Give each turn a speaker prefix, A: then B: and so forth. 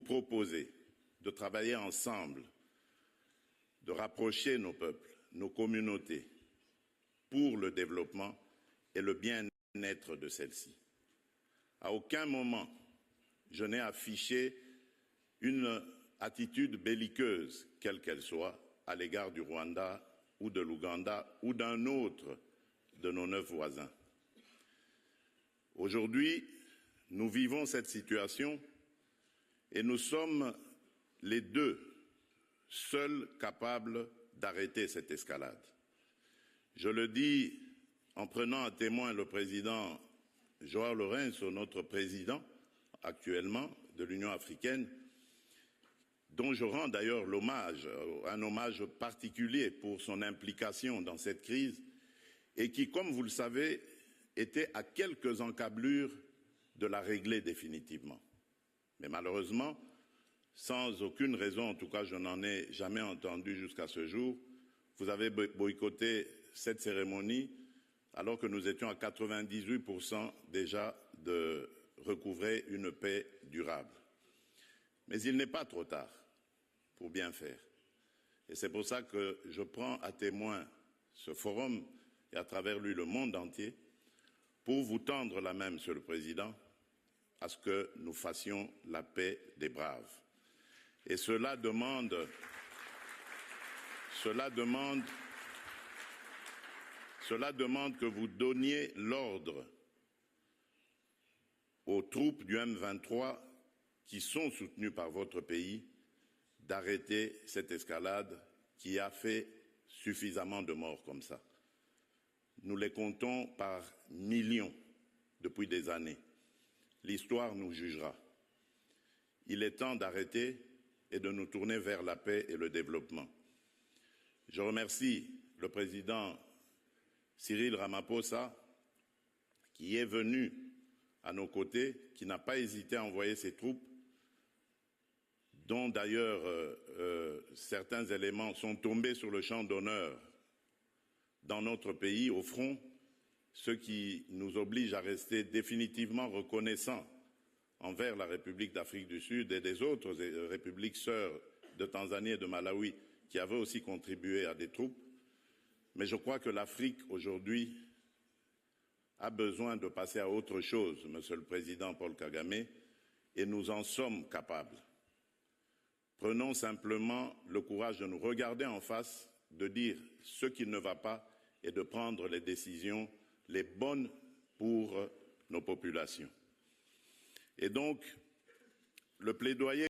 A: proposer de travailler ensemble, de rapprocher nos peuples, nos communautés, pour le développement et le bien-être de celles-ci. À aucun moment, je n'ai affiché une attitude belliqueuse, quelle qu'elle soit, à l'égard du Rwanda ou de l'Ouganda ou d'un autre de nos 9 voisins. Aujourd'hui, nous vivons cette situation et nous sommes les deux seuls capables d'arrêter cette escalade. Je le dis en prenant à témoin le président João Lourenço, notre président actuellement de l'Union africaine, dont je rends d'ailleurs un hommage particulier pour son implication dans cette crise et qui, comme vous le savez, était à quelques encablures de la régler définitivement. Mais malheureusement, sans aucune raison, en tout cas je n'en ai jamais entendu jusqu'à ce jour, vous avez boycotté cette cérémonie alors que nous étions à 98% déjà de recouvrer une paix durable. Mais il n'est pas trop tard pour bien faire. Et c'est pour ça que je prends à témoin ce forum et à travers lui le monde entier pour vous tendre la main, Monsieur le Président, à ce que nous fassions la paix des braves. Et cela demande que vous donniez l'ordre aux troupes du M23 qui sont soutenues par votre pays d'arrêter cette escalade qui a fait suffisamment de morts comme ça. Nous les comptons par millions depuis des années. L'histoire nous jugera. Il est temps d'arrêter et de nous tourner vers la paix et le développement. Je remercie le président Cyril Ramaphosa qui est venu à nos côtés, qui n'a pas hésité à envoyer ses troupes, dont d'ailleurs certains éléments sont tombés sur le champ d'honneur dans notre pays, au front, ce qui nous oblige à rester définitivement reconnaissants envers la République d'Afrique du Sud et des autres républiques sœurs de Tanzanie et de Malawi qui avaient aussi contribué à des troupes. Mais je crois que l'Afrique aujourd'hui a besoin de passer à autre chose, Monsieur le Président Paul Kagame, et nous en sommes capables. Prenons simplement le courage de nous regarder en face, de dire ce qui ne va pas et de prendre les décisions les bonnes pour nos populations. Et donc, le plaidoyer